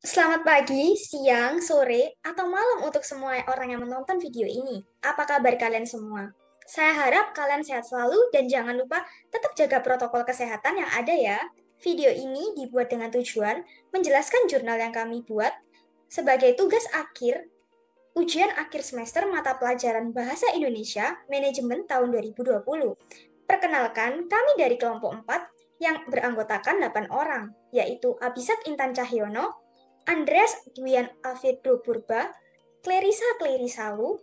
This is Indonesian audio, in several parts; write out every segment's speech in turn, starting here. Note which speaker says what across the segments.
Speaker 1: Selamat pagi, siang, sore, atau malam untuk semua orang yang menonton video ini. Apa kabar kalian semua? Saya harap kalian sehat selalu dan jangan lupa tetap jaga protokol kesehatan yang ada ya. Video ini dibuat dengan tujuan menjelaskan jurnal yang kami buat sebagai tugas akhir ujian akhir semester mata pelajaran Bahasa Indonesia Manajemen tahun 2020. Perkenalkan, kami dari kelompok 4 yang beranggotakan 8 orang, yaitu Abisat Intan Cahyono, Andreas Dwian Alfredo Purba, Clarissa Clarisalu,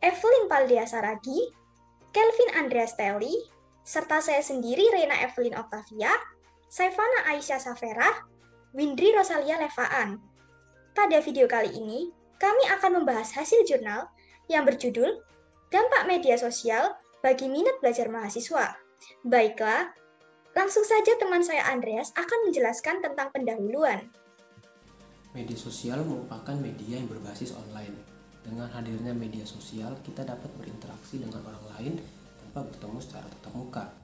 Speaker 1: Evelyn Paldia Saragi, Kelvin Andreas Telly, serta saya sendiri Rena Evelyn Octavia, Saifana Aisyah Safera, Windri Rosalia Levaan. Pada video kali ini, kami akan membahas hasil jurnal yang berjudul Dampak Media Sosial bagi Minat Belajar Mahasiswa. Baiklah, langsung saja teman saya Andreas akan menjelaskan tentang pendahuluan.
Speaker 2: Media sosial merupakan media yang berbasis online. Dengan hadirnya media sosial, kita dapat berinteraksi dengan orang lain tanpa bertemu secara tatap muka.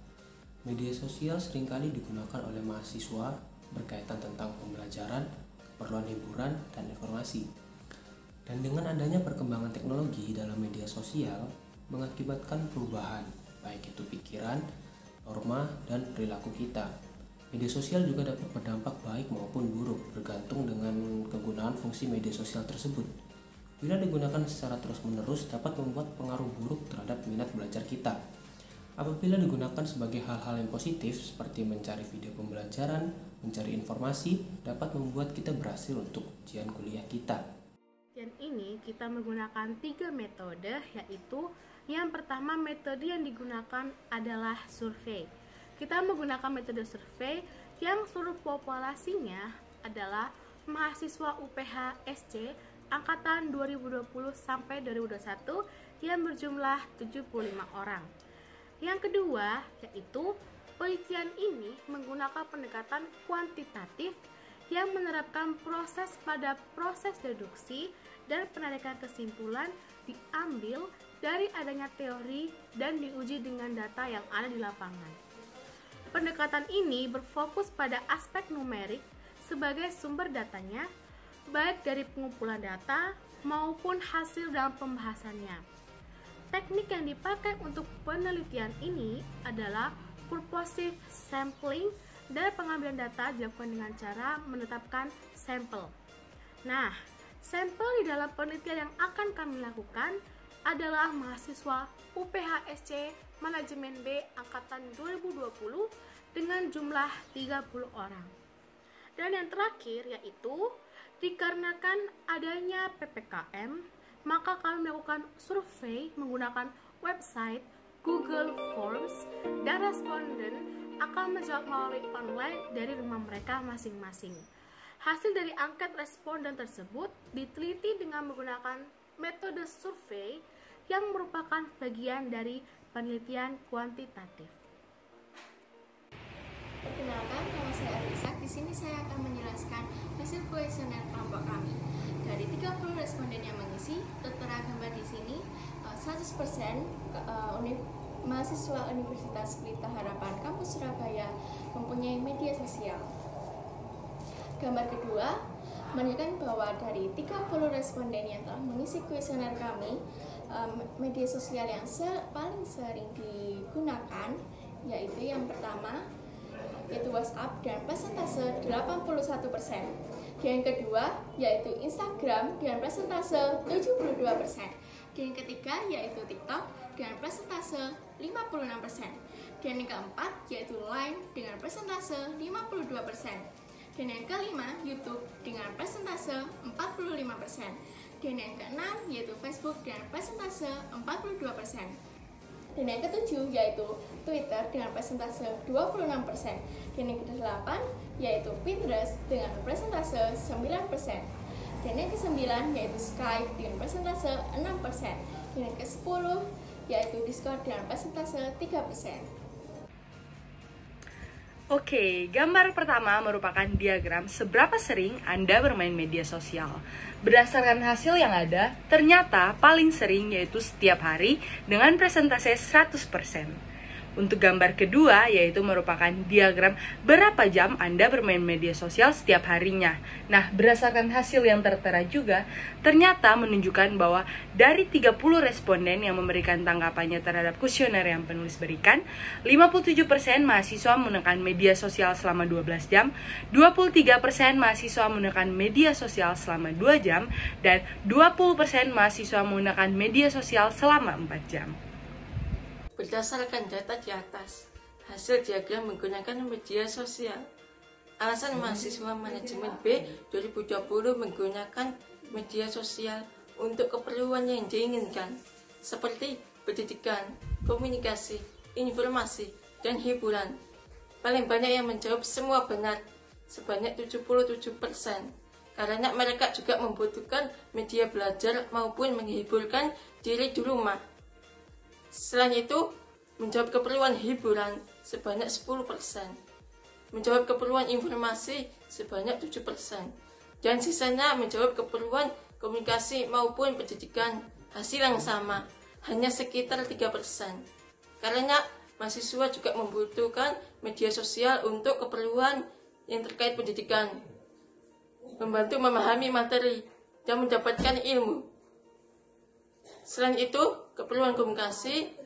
Speaker 2: Media sosial seringkali digunakan oleh mahasiswa berkaitan tentang pembelajaran, keperluan hiburan, dan informasi. Dan dengan adanya perkembangan teknologi dalam media sosial, mengakibatkan perubahan, baik itu pikiran, norma, dan perilaku kita. Media sosial juga dapat berdampak baik maupun buruk, bergantung dengan kegunaan fungsi media sosial tersebut. Bila digunakan secara terus-menerus, dapat membuat pengaruh buruk terhadap minat belajar kita. Apabila digunakan sebagai hal-hal yang positif, seperti mencari video pembelajaran, mencari informasi, dapat membuat kita berhasil untuk ujian kuliah kita.
Speaker 3: Dan ini kita menggunakan 3 metode, yaitu yang pertama metode yang digunakan adalah survei. Kita menggunakan metode survei yang seluruh populasinya adalah mahasiswa UPH SC angkatan 2020 sampai 2021 yang berjumlah 75 orang. Yang kedua, yaitu penelitian ini menggunakan pendekatan kuantitatif yang menerapkan proses pada proses deduksi dan penarikan kesimpulan diambil dari adanya teori dan diuji dengan data yang ada di lapangan. Pendekatan ini berfokus pada aspek numerik sebagai sumber datanya, baik dari pengumpulan data maupun hasil dalam pembahasannya. Teknik yang dipakai untuk penelitian ini adalah purposive sampling dan pengambilan data dilakukan dengan cara menetapkan sampel. Nah, sampel di dalam penelitian yang akan kami lakukan adalah mahasiswa UPH SC Manajemen B angkatan 2020 dengan jumlah 30 orang. Dan yang terakhir yaitu dikarenakan adanya PPKM, maka kami melakukan survei menggunakan website Google Forms dan responden akan menjawab melalui online dari rumah mereka masing-masing. Hasil dari angket responden tersebut diteliti dengan menggunakan metode survei yang merupakan bagian dari penelitian kuantitatif.
Speaker 4: Perkenalkan, nama saya Arisa. Di sini saya akan menjelaskan hasil kuesioner kelompok kami. Dari 30 responden yang mengisi, tertera gambar di sini 100% mahasiswa Universitas Pelita Harapan Kampus Surabaya mempunyai media sosial. Gambar kedua menunjukkan bahwa dari 30 responden yang telah mengisi kuesioner kami, media sosial yang paling sering digunakan yaitu yang pertama yaitu WhatsApp dan persentase 81%. Yang kedua yaitu Instagram dengan persentase 72%. Dan yang ketiga yaitu TikTok dengan persentase 56%. Dan yang keempat yaitu Line dengan persentase 52%. Dan yang kelima YouTube dengan persentase 45%. Dan yang keenam yaitu Facebook dengan persentase 42%. Dan yang ketujuh yaitu Twitter dengan persentase 26%. Dan yang kedelapan yaitu Pinterest dengan persentase 9%. Dan yang kesembilan yaitu Skype dengan persentase 6%. Dan yang ke-10 yaitu Discord dengan persentase 3%.
Speaker 5: Oke, gambar pertama merupakan diagram seberapa sering Anda bermain media sosial. Berdasarkan hasil yang ada, ternyata paling sering yaitu setiap hari dengan persentase 100%. Untuk gambar kedua, yaitu merupakan diagram berapa jam Anda bermain media sosial setiap harinya. Nah, berdasarkan hasil yang tertera juga, ternyata menunjukkan bahwa dari 30 responden yang memberikan tanggapannya terhadap kuesioner yang penulis berikan, 57% mahasiswa menggunakan media sosial selama 12 jam, 23% mahasiswa menggunakan media sosial selama 2 jam, dan 20% mahasiswa menggunakan media sosial selama 4 jam.
Speaker 6: Berdasarkan data di atas, hasil diagram menggunakan media sosial. Alasan mahasiswa manajemen B 2020 menggunakan media sosial untuk keperluan yang diinginkan, seperti pendidikan, komunikasi, informasi, dan hiburan. Paling banyak yang menjawab semua benar, sebanyak 77%, karena mereka juga membutuhkan media belajar maupun menghiburkan diri di rumah. Selain itu, menjawab keperluan hiburan sebanyak 10%, menjawab keperluan informasi sebanyak 7%, dan sisanya menjawab keperluan komunikasi maupun pendidikan hasil yang sama, hanya sekitar 3%. Karena mahasiswa juga membutuhkan media sosial untuk keperluan yang terkait pendidikan, membantu memahami materi, dan mendapatkan ilmu. Selain itu, keperluan komunikasi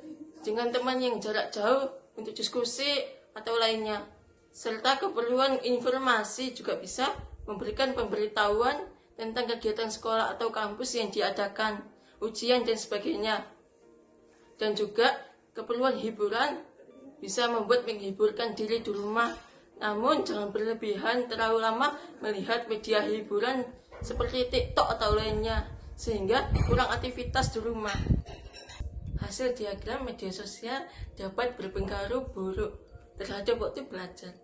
Speaker 6: dengan teman yang jarak jauh untuk diskusi atau lainnya, serta keperluan informasi juga bisa memberikan pemberitahuan tentang kegiatan sekolah atau kampus yang diadakan, ujian dan sebagainya. Dan juga keperluan hiburan bisa membuat menghiburkan diri di rumah, namun jangan berlebihan terlalu lama melihat media hiburan seperti TikTok atau lainnya, sehingga kurang aktivitas di rumah. Hasil diagram media sosial dapat berpengaruh buruk terhadap waktu belajar.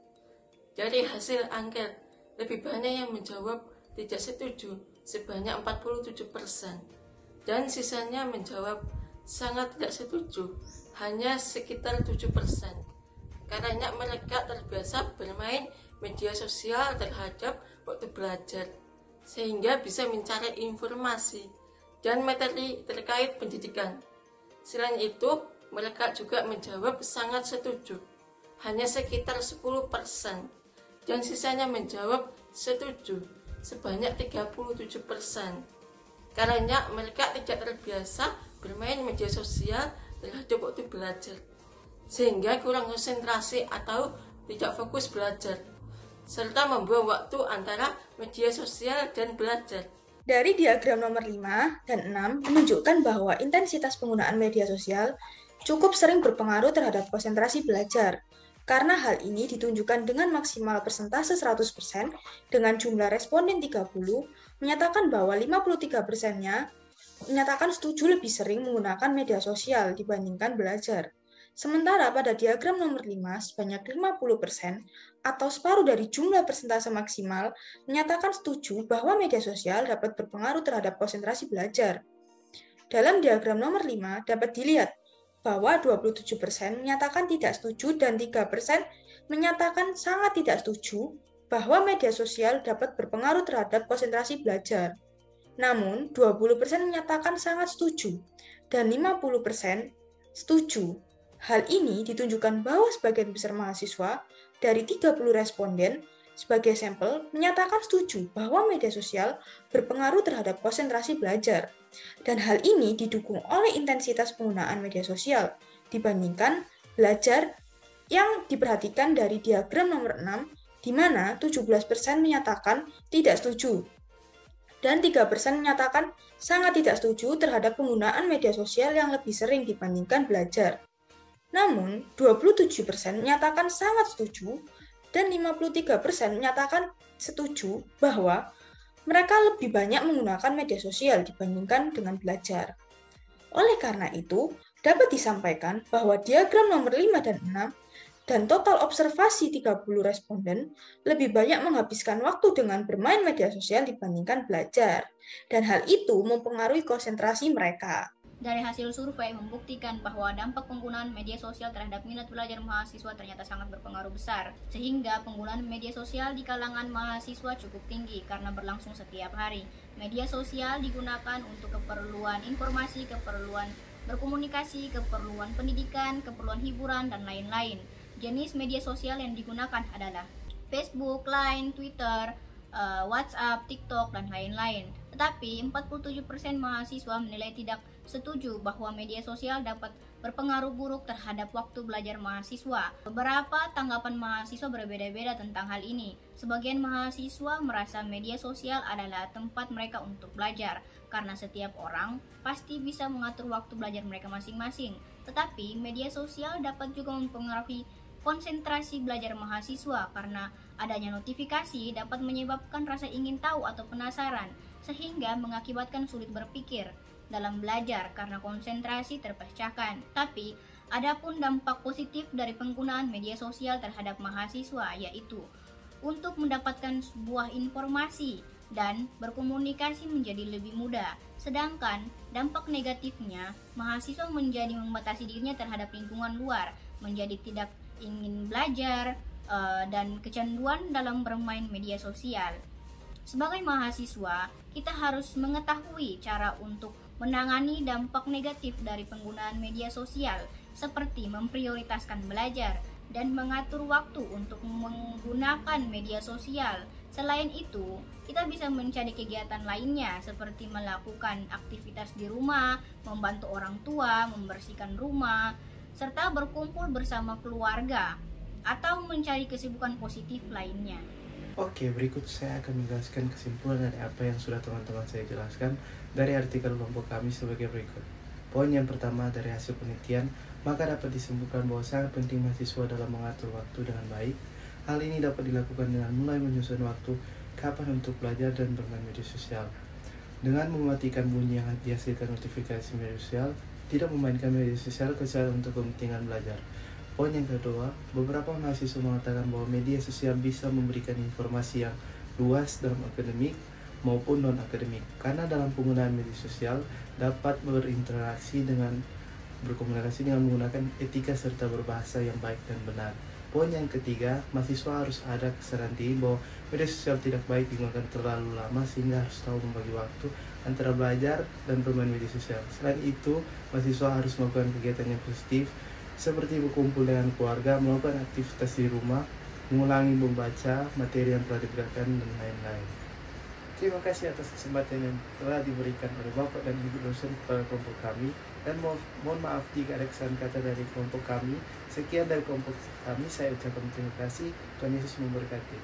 Speaker 6: Dari hasil angket, lebih banyak yang menjawab tidak setuju, sebanyak 47%, dan sisanya menjawab sangat tidak setuju, hanya sekitar 7%, karena mereka terbiasa bermain media sosial terhadap waktu belajar, sehingga bisa mencari informasi dan materi terkait pendidikan. Selain itu, mereka juga menjawab sangat setuju, hanya sekitar 10%, dan sisanya menjawab setuju, sebanyak 37%, karena mereka tidak terbiasa bermain media sosial terhadap waktu belajar, sehingga kurang konsentrasi atau tidak fokus belajar, serta membuang waktu antara media sosial dan belajar.
Speaker 1: Dari diagram nomor 5 dan 6 menunjukkan bahwa intensitas penggunaan media sosial cukup sering berpengaruh terhadap konsentrasi belajar. Karena hal ini ditunjukkan dengan maksimal persentase 100% dengan jumlah responden 30, menyatakan bahwa 53%-nya menyatakan setuju lebih sering menggunakan media sosial dibandingkan belajar. Sementara pada diagram nomor 5, sebanyak 50% atau separuh dari jumlah persentase maksimal menyatakan setuju bahwa media sosial dapat berpengaruh terhadap konsentrasi belajar. Dalam diagram nomor 5 dapat dilihat bahwa 27% menyatakan tidak setuju dan 3% menyatakan sangat tidak setuju bahwa media sosial dapat berpengaruh terhadap konsentrasi belajar. Namun, 20% menyatakan sangat setuju dan 50% setuju. Hal ini ditunjukkan bahwa sebagian besar mahasiswa dari 30 responden sebagai sampel menyatakan setuju bahwa media sosial berpengaruh terhadap konsentrasi belajar. Dan hal ini didukung oleh intensitas penggunaan media sosial dibandingkan belajar yang diperhatikan dari diagram nomor 6, di mana 17% menyatakan tidak setuju dan 3% menyatakan sangat tidak setuju terhadap penggunaan media sosial yang lebih sering dibandingkan belajar. Namun, 27% menyatakan sangat setuju dan 53% menyatakan setuju bahwa mereka lebih banyak menggunakan media sosial dibandingkan dengan belajar. Oleh karena itu, dapat disampaikan bahwa diagram nomor 5 dan 6 dan total observasi 30 responden lebih banyak menghabiskan waktu dengan bermain media sosial dibandingkan belajar, dan hal itu mempengaruhi konsentrasi mereka.
Speaker 7: Dari hasil survei membuktikan bahwa dampak penggunaan media sosial terhadap minat belajar mahasiswa ternyata sangat berpengaruh besar, sehingga penggunaan media sosial di kalangan mahasiswa cukup tinggi karena berlangsung setiap hari. Media sosial digunakan untuk keperluan informasi, keperluan berkomunikasi, keperluan pendidikan, keperluan hiburan, dan lain-lain. Jenis media sosial yang digunakan adalah Facebook, Line, Twitter, WhatsApp, TikTok, dan lain-lain. Tetapi 47% mahasiswa menilai tidak setuju bahwa media sosial dapat berpengaruh buruk terhadap waktu belajar mahasiswa. Beberapa tanggapan mahasiswa berbeda-beda tentang hal ini. Sebagian mahasiswa merasa media sosial adalah tempat mereka untuk belajar, karena setiap orang pasti bisa mengatur waktu belajar mereka masing-masing. Tetapi media sosial dapat juga mempengaruhi konsentrasi belajar mahasiswa, karena adanya notifikasi dapat menyebabkan rasa ingin tahu atau penasaran, sehingga mengakibatkan sulit berpikir dalam belajar karena konsentrasi terpecahkan. Tapi adapun dampak positif dari penggunaan media sosial terhadap mahasiswa, yaitu untuk mendapatkan sebuah informasi dan berkomunikasi menjadi lebih mudah. Sedangkan dampak negatifnya, mahasiswa menjadi membatasi dirinya terhadap lingkungan luar, menjadi tidak ingin belajar, dan kecanduan dalam bermain media sosial. Sebagai mahasiswa, kita harus mengetahui cara untuk menangani dampak negatif dari penggunaan media sosial, seperti memprioritaskan belajar dan mengatur waktu untuk menggunakan media sosial. Selain itu, kita bisa mencari kegiatan lainnya seperti melakukan aktivitas di rumah, membantu orang tua, membersihkan rumah, serta berkumpul bersama keluarga, atau mencari kesibukan positif lainnya.
Speaker 8: Oke, berikut saya akan menjelaskan kesimpulan dari apa yang sudah teman-teman saya jelaskan dari artikel kelompok kami sebagai berikut. Poin yang pertama, dari hasil penelitian, maka dapat disimpulkan bahwa sangat penting mahasiswa dalam mengatur waktu dengan baik. Hal ini dapat dilakukan dengan mulai menyusun waktu kapan untuk belajar dan bermain media sosial. Dengan mematikan bunyi yang dihasilkan notifikasi media sosial, tidak memainkan media sosial kecuali untuk kepentingan belajar. Poin yang kedua, beberapa mahasiswa mengatakan bahwa media sosial bisa memberikan informasi yang luas dalam akademik maupun non-akademik, karena dalam penggunaan media sosial dapat berkomunikasi dengan menggunakan etika serta berbahasa yang baik dan benar. Poin yang ketiga, mahasiswa harus ada kesadaran diri bahwa media sosial tidak baik digunakan terlalu lama, sehingga harus tahu membagi waktu antara belajar dan bermain media sosial. Selain itu, mahasiswa harus melakukan kegiatan yang positif seperti berkumpul dengan keluarga, melakukan aktivitas di rumah, mengulangi membaca materi yang telah diberikan, dan lain-lain. Terima kasih atas kesempatan yang telah diberikan oleh Bapak dan Ibu dosen kepada kelompok kami, dan mohon maaf jika ada kesalahan kata dari kelompok kami. Sekian dari kelompok kami, saya ucapkan terima kasih. Tuhan Yesus memberkati.